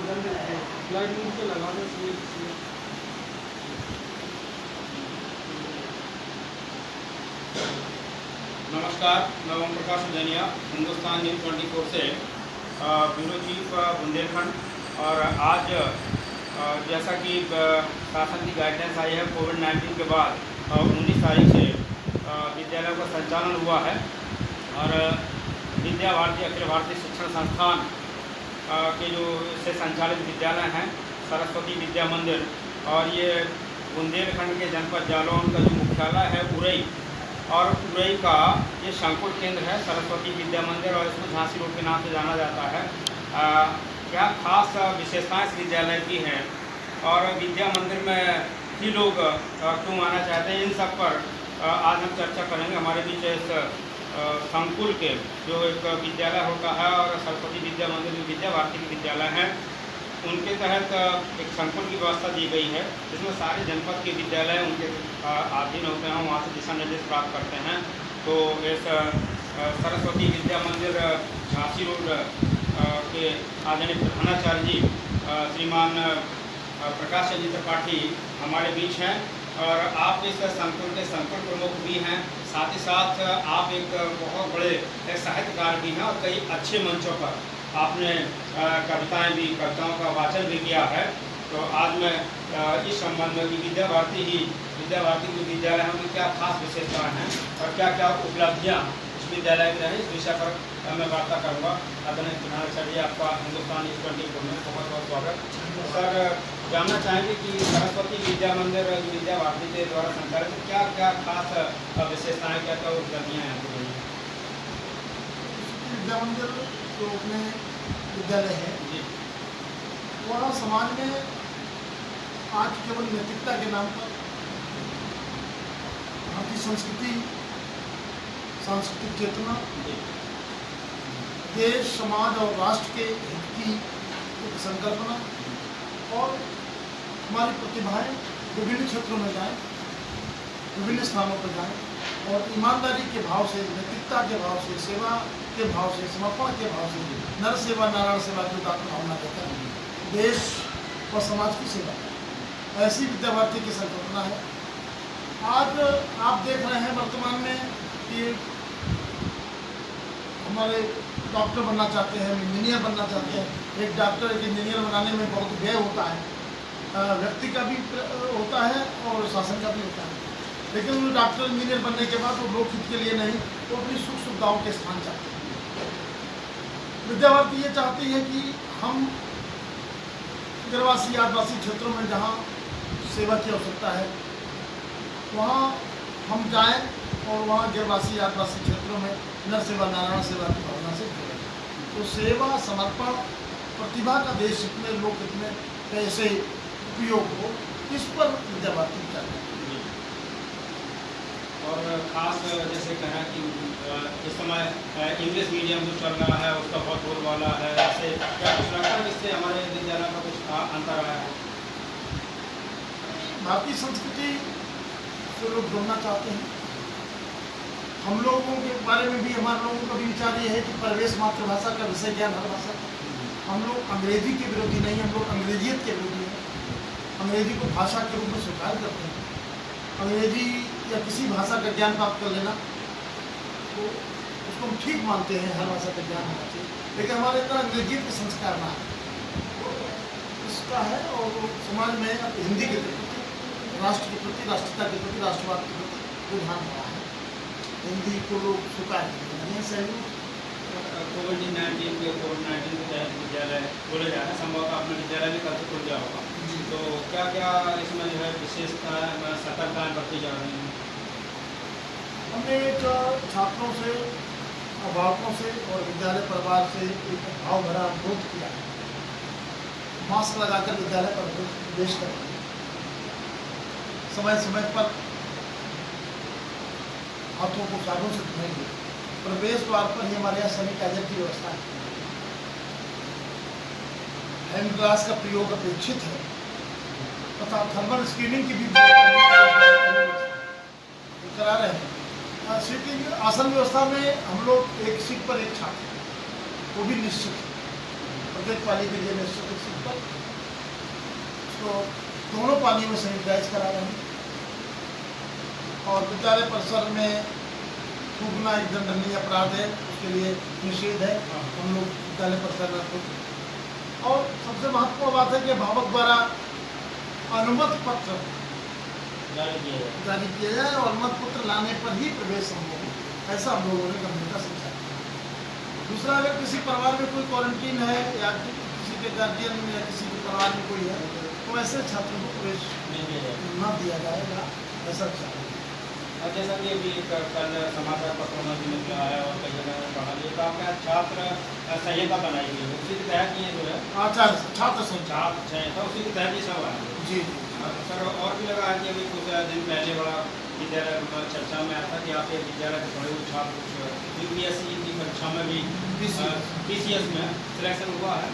Light नीचे लगाने से नमस्कार, मैं ओम प्रकाश उजैनिया हिंदुस्तान न्यूज़ 24 से ब्यूरो चीफ बुंदेलखंड। और आज जैसा कि शासन की गाइडेंस आई है, कोविड-19 के बाद 19 तारीख से विद्यालयों का संचालन हुआ है। और विद्या भारती अखिल भारतीय शिक्षण संस्थान के जो से संचालित विद्यालय हैं, सरस्वती विद्या मंदिर, और ये बुंदेलखंड के जनपद जालौन का जो मुख्यालय है उरई, और उरई का ये संकुल केंद्र है सरस्वती विद्या मंदिर, और इसको झांसी रोड के नाम से जाना जाता है। क्या खास विशेषताएं इस विद्यालय की हैं और विद्या मंदिर में ही लोग क्यों आना चाहते हैं, इन सब पर आज हम चर्चा करेंगे। हमारे बीच इस संकुल के जो एक विद्यालय होता है और सरस्वती विद्या मंदिर जो विद्या भारती के विद्यालय हैं, उनके तहत एक संकुल की व्यवस्था दी गई है, जिसमें सारे जनपद के विद्यालय उनके अधीन होते हैं, वहाँ से दिशा निर्देश प्राप्त करते हैं। तो इस सरस्वती विद्या मंदिर झांसी रोड के आदरणीय प्रधानाचार्य जी श्रीमान प्रकाश चंद्र त्रिपाठी हमारे बीच हैं, और आप इस संकुल के संकुल प्रमुख भी हैं। साथ ही साथ आप एक बहुत बड़े एक साहित्यकार भी हैं, और कई अच्छे मंचों पर आपने कविताओं का वाचन भी किया है। तो आज मैं इस संबंध में विद्या भारती जो विद्यालय है उनकी क्या खास विशेषताएं हैं और क्या क्या उपलब्धियां इस विद्यालय की रही, इस विषय पर मैं वार्ता करूँगा। आदरणीय प्रधानाचार्य जी, आपका हिंदुस्तान न्यूज़ 24 में बहुत बहुत स्वागत। सर, जानना चाहेंगे कि सरस्वती विद्या मंदिर जो विद्या भारती के द्वारा संचालित है, क्या क्या खास विशेषताएँ, क्या क्या उपलब्धियाँ हैं आपको रही? विद्या मंदिर जो अपने विद्यालय है जी, वह समाज में आज केवल नैतिकता के नाम पर भारतीय संस्कृति, सांस्कृतिक चेतना, देश, समाज और राष्ट्र के हित की एक संकल्पना, और हमारी प्रतिभाएं विभिन्न क्षेत्रों में जाएं, विभिन्न स्थानों पर जाएं, और ईमानदारी के भाव से, नैतिकता के भाव से, सेवा के भाव से, समर्पण के भाव से, नर सेवा नारायण सेवा की उदात्त भावना देकर देश और समाज की सेवा, ऐसी विद्या भारती की संकल्पना है। आज आप देख रहे हैं वर्तमान में कि हमारे डॉक्टर बनना चाहते हैं, इंजीनियर बनना चाहते हैं। एक डॉक्टर, एक इंजीनियर बनाने में बहुत व्यय होता है, व्यक्ति का भी होता है और शासन का भी होता है। लेकिन डॉक्टर इंजीनियर बनने के बाद वो लोकहित के लिए नहीं, वो अपनी सुख सुविधाओं के स्थान चाहते हैं। विद्या भारती ये चाहती है कि हम गिरवासी आदिवासी क्षेत्रों में जहाँ सेवा की आवश्यकता है वहाँ हम जाएं, और वहाँ गिरवासी आदिवासी क्षेत्रों में नर सेवा नारायण सेवा की भावना से जुड़ें। तो सेवा, समर्पण, प्रतिभा का देश हित में, लोक हित में कैसे उपयोग हो, इस पर विद्या भारती चाहिए। और ख़ास जैसे कहा कि इस समय इंग्लिश मीडियम जो चल रहा है उसका बहुत बोलबाला है, ऐसे क्या कुछ लगता है इससे हमारे विद्यालय का कुछ अंतर आया है? भारतीय संस्कृति से लोग जोड़ना चाहते हैं। हम लोगों के बारे में भी, हमारे लोगों का भी विचार ये है कि परिवेश मातृभाषा का विषय ज्ञान हर भाषा का। हम लोग अंग्रेजी के विरोधी नहीं, हम लोग अंग्रेजियत के विरोधी हैं। अंग्रेजी को भाषा के रूप में स्वीकार करते हैं। अंग्रेजी या किसी भाषा का ज्ञान प्राप्त कर लेना तो उसको हम ठीक मानते हैं, हर भाषा का ज्ञान होना चाहिए, लेकिन हमारे अंदर अंग्रेजियत के संस्कार ना है, इसका है। और समाज में अब हिंदी के प्रति, राष्ट्र के प्रति, राष्ट्रीयता के प्रति, राष्ट्रवाद के प्रति रुझान हुआ है। हिंदी को लोग स्वीकार करते हैं। सहयोग कोविड-19 के तहत विद्यालय खोले जा रहे हैं, संभवतः अपने विद्यालय में कल से खुल गया होगा, तो क्या क्या इसमें जो है विशेषता सतर्कताएँ बरती जा रही हैं? हमने एक छात्रों से, अभिभावकों से और विद्यालय परिवार से एक भाव भरा अनुरोध किया है। मास्क लगाकर विद्यालय पर प्रवेश करें, समय समय पर हाथों को साबुन से धोएंगे। प्रवेश द्वार पर ही हमारे यहाँ सैनिटाइजर की व्यवस्था है। हैंड ग्लास का प्रयोग अपेक्षित है तथा थर्मल स्क्रीनिंग की भी करा रहे हैं। सीटिंग आसन व्यवस्था में हम लोग एक सीट पर एक छात्र, वो भी निश्चित है। प्रत्येक पाली के लिए निश्चित पर तो दोनों पालियों में सैनिटाइज करा रहे हैं। और विद्यालय परिसर में थूकना एक दंडनीय अपराध है, उसके लिए निषेध है। हम लोग विद्यालय परिसर में थूक। और सबसे महत्वपूर्ण बात है कि अभिभावक द्वारा अनुमति पत्र जारी किया जाए और अनुमति पत्र लाने पर ही प्रवेश संभव हो, ऐसा हम लोगों ने गंभीरता से समझा। दूसरा, अगर किसी परिवार में कोई क्वारंटीन है या किसी के गार्जियन या किसी के परिवार में कोई है तो ऐसे छात्रों को प्रवेश न दिया जाएगा, ऐसा चाहिए। और जैसा कि अभी कल समाचार पत्रों में भी निकला है और कई जगह पढ़ा लिया तो आपका छात्र संहिता बनाई गई है, उसी के तहत ये जो है छात्र संहिता उसी के तहत ये सब आया। जी सर, और भी लगा है कि अभी कुछ दिन पहले बड़ा विद्यालय चर्चा में आया था कि आपके विद्यालय के पढ़े हुए छात्र कुछ यूपीएससी की परीक्षा में भी पीसीएस में सिलेक्शन हुआ है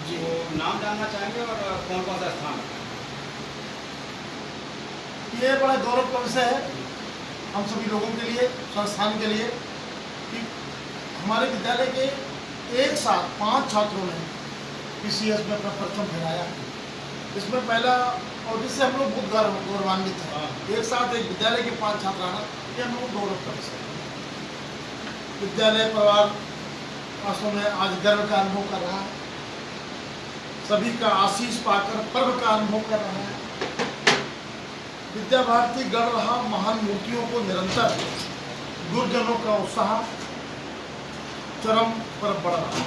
जी, वो नाम जानना चाहेंगे और कौन कौन सा स्थान रखा है? ये बड़ा गौरव का विषय है हम सभी लोगों के लिए, संस्थान के लिए, कि हमारे विद्यालय के एक साथ 5 छात्रों ने पीसीएस में अपना परचम फहराया। इसमें पहला, और इससे हम लोग बहुत गौरवान्वित हैं। एक साथ एक विद्यालय के 5 छात्र आना, ये हम लोग गौरव का विषय है। विद्यालय परिवार वास्तव में आज गर्व का अनुभव कर रहा है, सभी का आशीष पाकर पर्व का अनुभव कर रहा है। विद्या भारती गढ़ रहा महान मूर्तियों को निरंतर, गुरुजनों का उत्साह चरम पर बढ़ रहा है।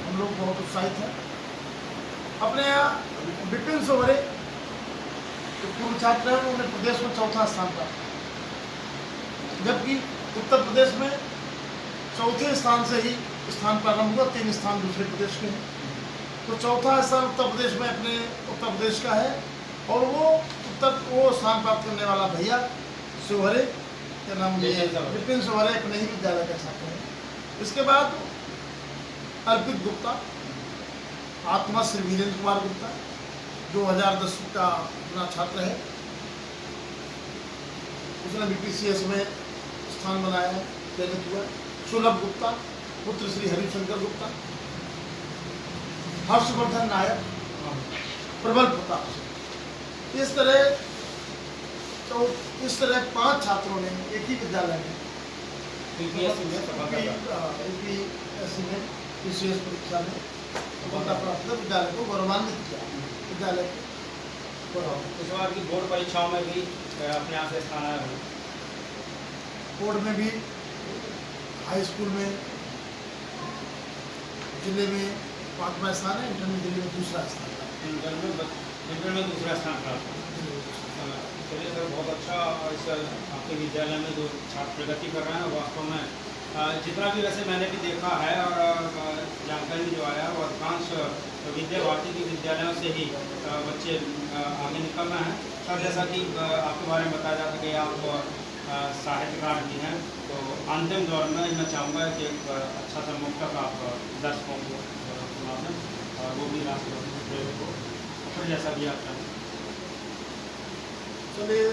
हम लोग बहुत उत्साहित हैं। अपने यहाँ विपिन सोवरे जो पूर्व छात्र हैं उन्होंने प्रदेश में 4था स्थान प्राप्त किया, जबकि उत्तर प्रदेश में 4थे स्थान से ही स्थान प्रारंभ हुआ, 3 स्थान दूसरे प्रदेश के हैं। तो 4था स्थान उत्तर प्रदेश में अपने उत्तर प्रदेश का है और वो स्थान प्राप्त करने वाला भैया सोवरे के नाम विपिन सोवरे अपने ही विद्यालय का छात्र है। इसके बाद अर्पित गुप्ता, आत्मा श्री वीरेंद्र कुमार गुप्ता 2010 का अपना छात्र है, उसने बीपीसीएस में स्थान बनाया है, चयनित हुआ। सुलभ गुप्ता पुत्र श्री हरिशंकर गुप्ता, हर्षवर्धन नायक, प्रबल प्रताप। इस तरह 5 छात्रों ने एक ही विद्यालय में यूपीएससी में पीसीएस परीक्षा में सफलता प्राप्त कर विद्यालय को गौरवान्वित किया। विद्यालय इस बार की बोर्ड परीक्षाओं में भी अपने यहाँ से स्थान आया है। बोर्ड में भी हाई स्कूल में जिले में 5वां स्थान है, इंटर में दिल्ली में 2रा स्थान है। इंटर में 2रा स्थान प्राप्त। चलिए सर, बहुत अच्छा। इस आपके विद्यालय में जो छात्र प्रगति कर रहे हैं वास्तव में जितना भी वैसे मैंने भी देखा है और जानकारी जो आया वो अधिकांश विद्या भारती के विद्यालयों से ही बच्चे आगे निकल रहे हैं। सर, जैसा कि आपके बारे में बताया जाता है कि आप साहित्यकार भी हैं, तो अंतिम दौर में मैं चाहूँगा कि एक अच्छा सा मुक्तक आप दर्शकों को सुना दें और वो भी राष्ट्रपति को फिर जैसा भी आप चाहें। चलिए,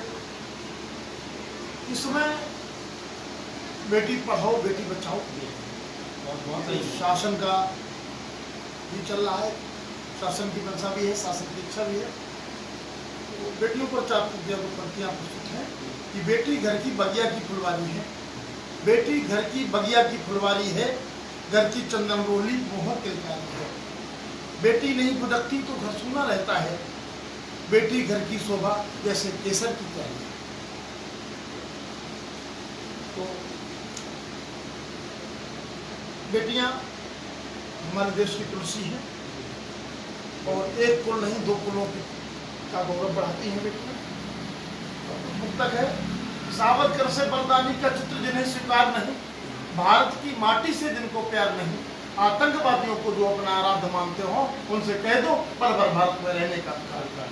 इस समय बेटी पढ़ाओ बेटी बचाओ बहुत सही शासन का भी चल रहा है, शासन की मंशा भी है, शासन की इच्छा भी है। तो बेटियों पर 4 पंक्तियाँ प्रस्तुत हैं कि बेटी घर की बगिया की फुलवारी है, बेटी घर की बगिया की फुलवारी है, घर की चंदन रोली मोहर तिलकारी है। बेटी नहीं बुदकती तो घर सूना रहता है, बेटी घर की शोभा जैसे केसर की प्याली है। तो बेटियां हमारे देश की तुलसी हैं और एक कुल नहीं 2 कुलों का गौरव बढ़ाती हैं बेटियां। मुक्तक है, सावरकर से बरदानी का चित्र जिन्हें स्वीकार नहीं, भारत की माटी से जिनको प्यार नहीं, आतंकवादियों को जो अपना आराध्य मानते हो उनसे कह दो पल भर भारत में रहने का अधिकार।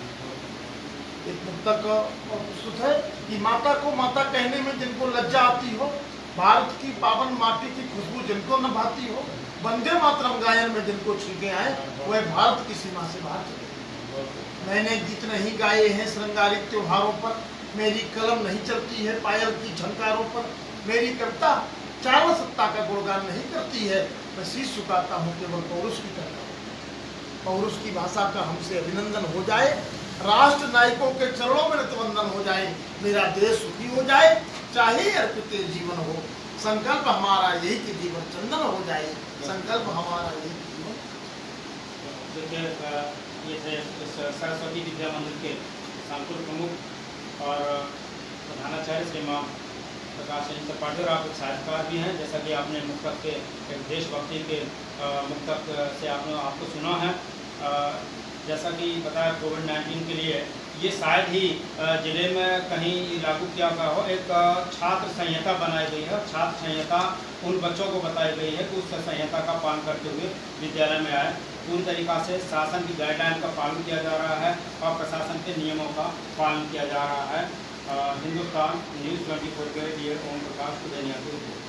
एक मुक्तक प्रस्तुत है कि माता को माता कहने में जिनको लज्जा आती हो, भारत की पावन माटी की खुशबू जिनको न भाती हो, वंदे मातरम गायन में जिनको छींके आए वह भारत की सीमा से बाहर चले। मैंने गीत नहीं गाए हैं श्रृंगारिक त्योहारों पर, मेरी कलम नहीं चलती है पायल की झंकारों पर, मेरी कविता चावल सत्ता का गुणगान नहीं करती है, मैं शीश झुकाता हूँ केवल पौरुष की कविता। और उसकी भाषा का हमसे अभिनंदन हो जाए। राष्ट्र नायकों के चरणों में नतवंदन हो जाए। मेरा देश सुखी हो जाए, चाहे अर्पित जीवन हो। संकल्प हमारा यही कि जीवन चंदन हो जाए। संकल्प हमारा यही कि जीवन। देखिए, ये थे इस सरस्वती विद्या मंदिर के सांकुल प्रमुख और प्रधानाचार्य श्रीमान प्रकाश चंद्र त्रिपाठी। और आप एक साहित्यकार भी हैं, जैसा कि आपने मुक्तक के एक देशभक्ति के मुक्तक से आपको सुना है। जैसा कि बताया, कोविड-19 के लिए ये शायद ही जिले में कहीं लागू किया गया हो। एक छात्र संहिता बनाई गई है। छात्र संहिता उन बच्चों को बताई गई है कि उस संहिता का पालन करते हुए विद्यालय में आए। पूरी तरीक़ा से शासन की गाइडलाइन का पालन किया जा रहा है और प्रशासन के नियमों का पालन किया जा रहा है। हिंदुस्तान न्यूज़ 24 के लिए ओम प्रकाश सुदेनिया की रिपोर्ट।